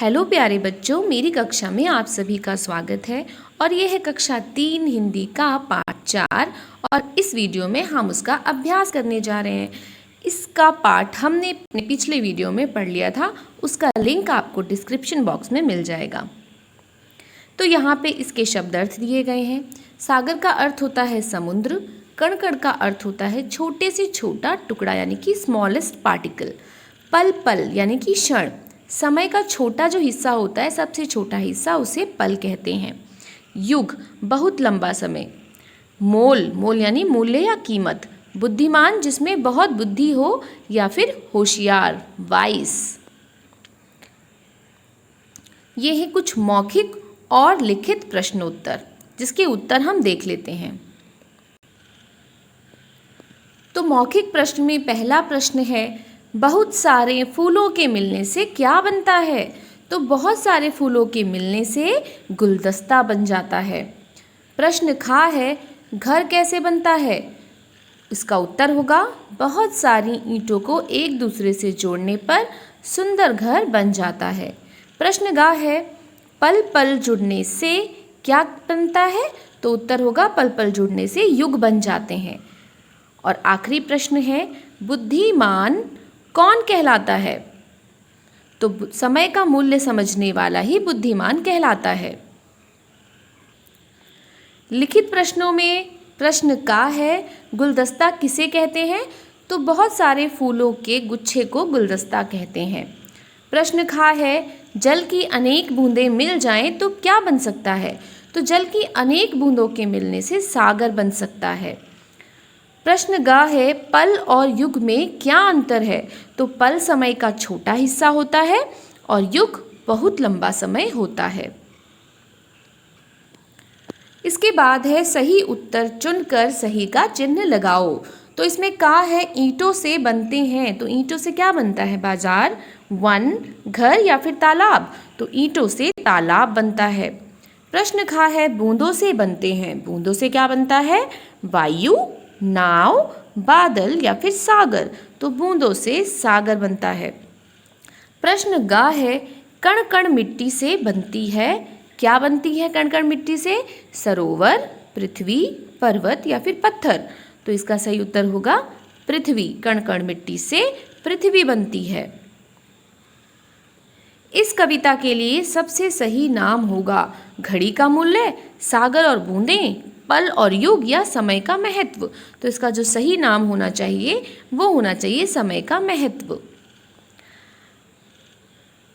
Hello प्यारे बच्चों, मेरी कक्षा में आप सभी का स्वागत है और ये है कक्षा 3 हिंदी का पाठ 4 और इस वीडियो में हम उसका अभ्यास करने जा रहे हैं। इसका पाठ हमने अपने पिछले वीडियो में पढ़ लिया था, उसका लिंक आपको डिस्क्रिप्शन बॉक्स में मिल जाएगा। तो यहाँ पे इसके शब्द अर्थ दिए गए हैं। सागर का अर्थ होता है समुद्र, कण कण का अर्थ होता है छोटे से छोटा टुकड़ा यानी कि स्मॉलेस्ट पार्टिकल, पल पल यानी कि क्षण, समय का छोटा जो हिस्सा होता है सबसे छोटा हिस्सा उसे पल कहते हैं। युग बहुत लंबा समय, मोल मोल यानी मूल्य या कीमत, बुद्धिमान जिसमें बहुत बुद्धि हो या फिर होशियार वाइस। ये है कुछ मौखिक और लिखित प्रश्नोत्तर जिसके उत्तर हम देख लेते हैं। तो मौखिक प्रश्न में पहला प्रश्न है, बहुत सारे फूलों के मिलने से क्या बनता है? तो बहुत सारे फूलों के मिलने से गुलदस्ता बन जाता है। प्रश्न खा है, घर कैसे बनता है? इसका उत्तर होगा, बहुत सारी ईंटों को एक दूसरे से जोड़ने पर सुंदर घर बन जाता है। प्रश्न गा है, पल पल जुड़ने से क्या बनता है? तो उत्तर होगा, पल पल जुड़ने से युग बन जाते हैं। और आखिरी प्रश्न है, बुद्धिमान कौन कहलाता है? तो समय का मूल्य समझने वाला ही बुद्धिमान कहलाता है। लिखित प्रश्नों में प्रश्न का है, गुलदस्ता किसे कहते हैं? तो बहुत सारे फूलों के गुच्छे को गुलदस्ता कहते हैं। प्रश्न खा है, जल की अनेक बूंदें मिल जाएं तो क्या बन सकता है? तो जल की अनेक बूंदों के मिलने से सागर बन सकता है। प्रश्न गा है, पल और युग में क्या अंतर है? तो पल समय का छोटा हिस्सा होता है और युग बहुत लंबा समय होता है। इसके बाद है, सही उत्तर चुनकर सही का चिन्ह लगाओ। तो इसमें का है, ईंटों से बनते हैं। तो ईंटों से क्या बनता है? बाजार, वन, घर या फिर तालाब? तो ईंटों से तालाब बनता है। प्रश्न खा है, बूंदों से बनते हैं। बूंदों से क्या बनता है? वायु, नाव, बादल या फिर सागर? तो बूंदों से सागर बनता है। प्रश्न गा है, कण कण मिट्टी से बनती है। क्या बनती है कण कण मिट्टी से? सरोवर, पृथ्वी, पर्वत या फिर पत्थर? तो इसका सही उत्तर होगा पृथ्वी। कण कण मिट्टी से पृथ्वी बनती है। इस कविता के लिए सबसे सही नाम होगा घड़ी का मूल्य, सागर और बूंदें, पल और युग या समय का महत्व। तो इसका जो सही नाम होना चाहिए वो होना चाहिए समय का महत्व।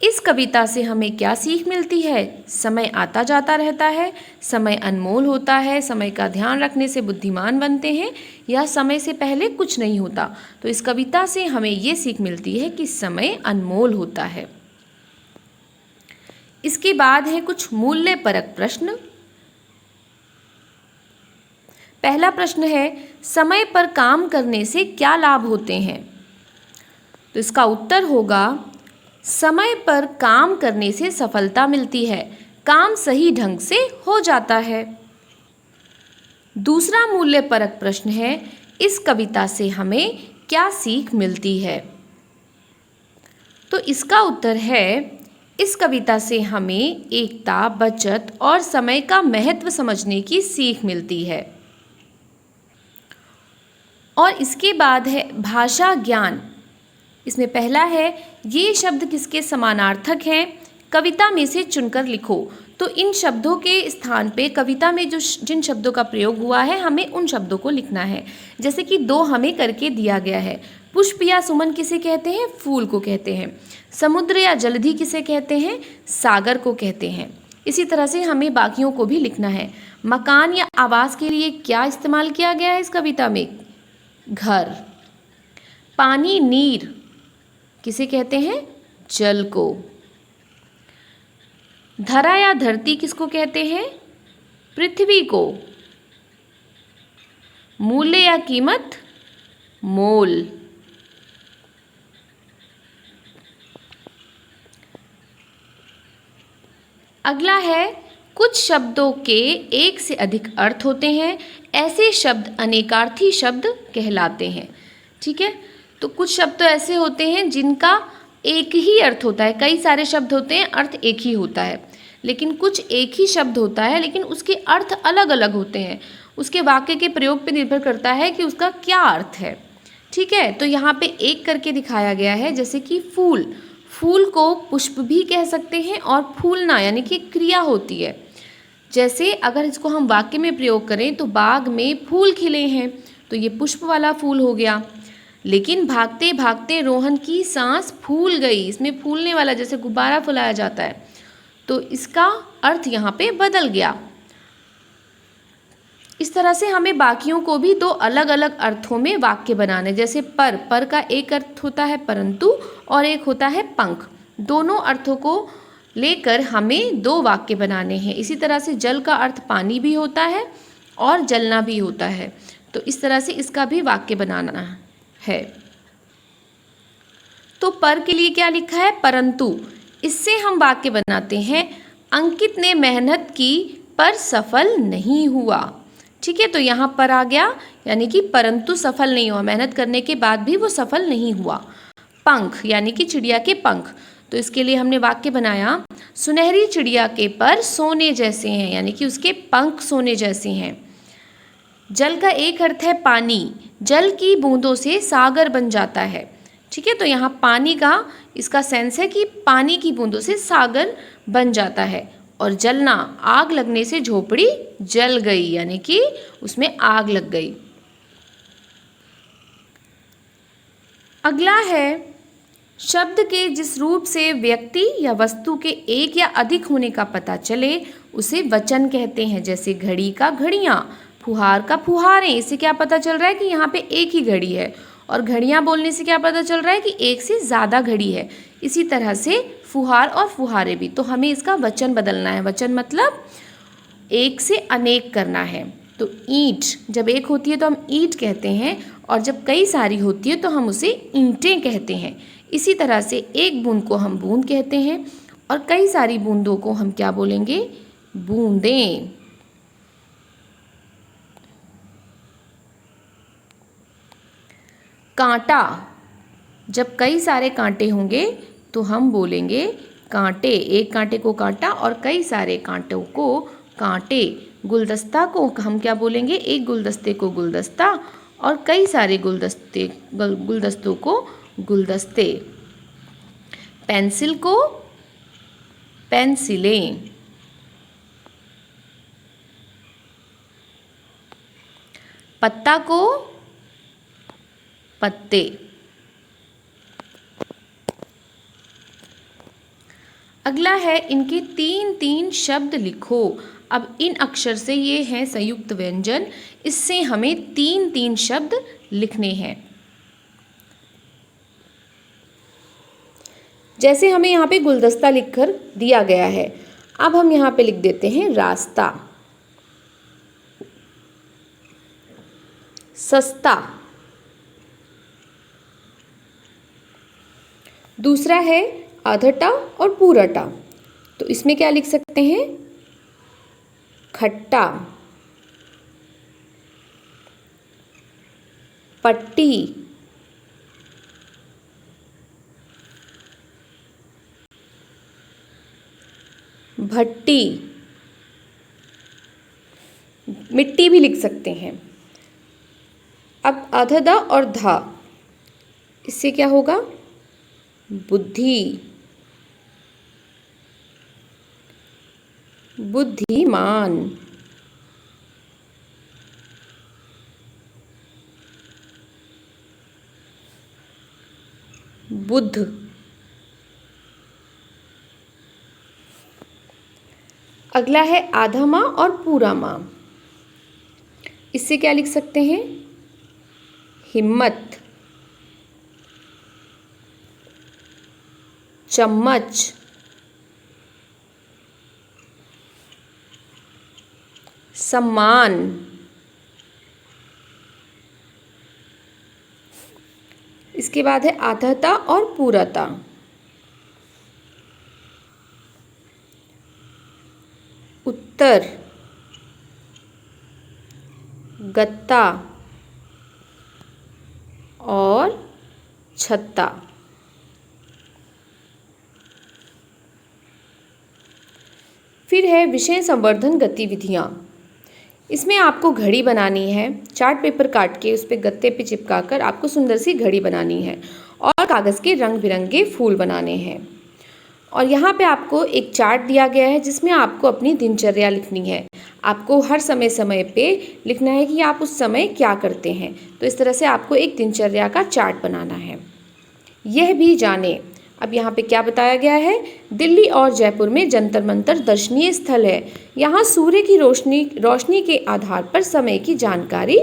इस कविता से हमें क्या सीख मिलती है? समय आता जाता रहता है, समय अनमोल होता है, समय का ध्यान रखने से बुद्धिमान बनते हैं या समय से पहले कुछ नहीं होता। तो इस कविता से हमें ये सीख मिलती है कि समय अनमोल होता है। इसके बाद है कुछ मूल्य परक प्रश्न। पहला प्रश्न है, समय पर काम करने से क्या लाभ होते हैं? तो इसका उत्तर होगा, समय पर काम करने से सफलता मिलती है, काम सही ढंग से हो जाता है। दूसरा मूल्य परक प्रश्न है, इस कविता से हमें क्या सीख मिलती है? तो इसका उत्तर है, इस कविता से हमें एकता, बचत और समय का महत्व समझने की सीख मिलती है। और इसके बाद है भाषा ज्ञान। इसमें पहला है, ये शब्द किसके समानार्थक हैं? कविता में से चुनकर लिखो। तो इन शब्दों के स्थान पे कविता में जिन शब्दों का प्रयोग हुआ है हमें उन शब्दों को लिखना है। जैसे कि दो हमें करके दिया गया है। पुष्प या सुमन किसे कहते हैं? फूल को कहते हैं। समुद्र या जलधि किसे कहते हैं? सागर को कहते हैं। इसी तरह से हमें बाकियों को भी लिखना है। मकान या आवास के लिए क्या इस्तेमाल किया गया है इस कविता में? घर। पानी, नीर किसे कहते हैं? जल को। धरा या धरती किसको कहते हैं? पृथ्वी को। मूल्य या कीमत? मोल। अगला है, कुछ शब्दों के एक से अधिक अर्थ होते हैं, ऐसे शब्द अनेकार्थी शब्द कहलाते हैं। ठीक है, तो कुछ शब्द तो ऐसे होते हैं जिनका एक ही अर्थ होता है। कई सारे शब्द होते हैं, अर्थ एक ही होता है, लेकिन कुछ एक ही शब्द होता है लेकिन उसके अर्थ अलग अलग होते हैं। उसके वाक्य के प्रयोग पर निर्भर करता है कि उसका क्या अर्थ है। ठीक है, तो यहाँ पे एक करके दिखाया गया है, जैसे कि फूल। फूल को पुष्प भी कह सकते हैं और फूलना यानी कि क्रिया होती है। जैसे अगर इसको हम वाक्य में प्रयोग करें तो बाग में फूल खिले हैं, तो ये पुष्प वाला फूल हो गया। लेकिन भागते भागते रोहन की सांस फूल गई, इसमें फूलने वाला जैसे गुब्बारा फुलाया जाता है, तो इसका अर्थ यहाँ पे बदल गया। इस तरह से हमें बाकियों को भी दो अलग अलग अर्थों में वाक्य बनाने, जैसे पर का एक अर्थ होता है परंतु और एक होता है पंख। दोनों अर्थों को लेकर हमें दो वाक्य बनाने हैं। इसी तरह से जल का अर्थ पानी भी होता है और जलना भी होता है, तो इस तरह से इसका भी वाक्य बनाना है। तो पर के लिए क्या लिखा है? परंतु। इससे हम वाक्य बनाते हैं, अंकित ने मेहनत की पर सफल नहीं हुआ। ठीक है, तो यहाँ पर आ गया, यानी कि परंतु सफल नहीं हुआ, मेहनत करने के बाद भी वो सफल नहीं हुआ। पंख यानी कि चिड़िया के पंख, तो इसके लिए हमने वाक्य बनाया, सुनहरी चिड़िया के पर सोने जैसे हैं, यानी कि उसके पंख सोने जैसे हैं। जल का एक अर्थ है पानी, जल की बूंदों से सागर बन जाता है। ठीक है, तो यहाँ पानी का इसका सेंस है कि पानी की बूंदों से सागर बन जाता है। और जलना, आग लगने से झोपड़ी जल गई, यानी कि उसमें आग लग गई। अगला है, शब्द के जिस रूप से व्यक्ति या वस्तु के एक या अधिक होने का पता चले उसे वचन कहते हैं। जैसे घड़ी का घड़ियाँ, फुहार का फुहारें। इससे क्या पता चल रहा है कि यहाँ पे एक ही घड़ी है, और घड़ियाँ बोलने से क्या पता चल रहा है कि एक से ज़्यादा घड़ी है। इसी तरह से फुहार और फुहारे भी, तो हमें इसका वचन बदलना है। वचन मतलब एक से अनेक करना है। तो ईंट जब एक होती है तो हम ईंट कहते हैं, और जब कई सारी होती है तो हम उसे ईंटें कहते हैं। इसी तरह से एक बूंद को हम बूंद कहते हैं, और कई सारी बूंदों को हम क्या बोलेंगे? बूंदें। कांटा, जब कई सारे कांटे होंगे तो हम बोलेंगे कांटे। एक कांटे को कांटा और कई सारे कांटों को कांटे। गुलदस्ता को हम क्या बोलेंगे? एक गुलदस्ते को गुलदस्ता और कई सारे गुलदस्तों को गुलदस्ते। पेंसिल को पेंसिलें। पत्ता को पत्ते। अगला है, इनके तीन तीन शब्द लिखो। अब इन अक्षर से ये हैं संयुक्त व्यंजन, इससे हमें तीन तीन शब्द लिखने हैं। जैसे हमें यहाँ पे गुलदस्ता लिखकर दिया गया है, अब हम यहाँ पे लिख देते हैं रास्ता, सस्ता। दूसरा है आधटा और पूराटा, तो इसमें क्या लिख सकते हैं? खट्टा। पट्टी, भट्टी। मिट्टी भी लिख सकते हैं। अब अधदा और धा, इससे क्या होगा? बुद्धि, बुद्धिमान। बुद्ध। अगला है आधा माँ और पूरा माँ, इससे क्या लिख सकते हैं? हिम्मत, चम्मच, सम्मान। इसके बाद है आधाता और पूराता। उत्तर, गत्ता और छत्ता। है विषय संवर्धन गतिविधियाँ। इसमें आपको घड़ी बनानी है, चार्ट पेपर काट के उस पर गत्ते पे चिपका कर आपको सुंदर सी घड़ी बनानी है और कागज़ के रंग बिरंगे फूल बनाने हैं। और यहाँ पे आपको एक चार्ट दिया गया है जिसमें आपको अपनी दिनचर्या लिखनी है। आपको हर समय समय पे लिखना है कि आप उस समय क्या करते हैं। तो इस तरह से आपको एक दिनचर्या का चार्ट बनाना है। यह भी जाने, अब यहाँ पे क्या बताया गया है, दिल्ली और जयपुर में जंतर मंतर दर्शनीय स्थल है। यहाँ सूर्य की रोशनी के आधार पर समय की जानकारी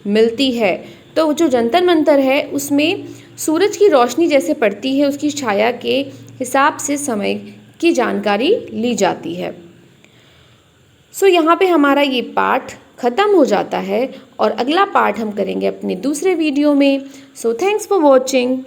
मिलती है। तो जो जंतर मंतर है उसमें सूरज की रोशनी जैसे पड़ती है उसकी छाया के हिसाब से समय की जानकारी ली जाती है। सो यहाँ पे हमारा ये पाठ ख़त्म हो जाता है और अगला पाठ हम करेंगे अपने दूसरे वीडियो में। So thanks for watching.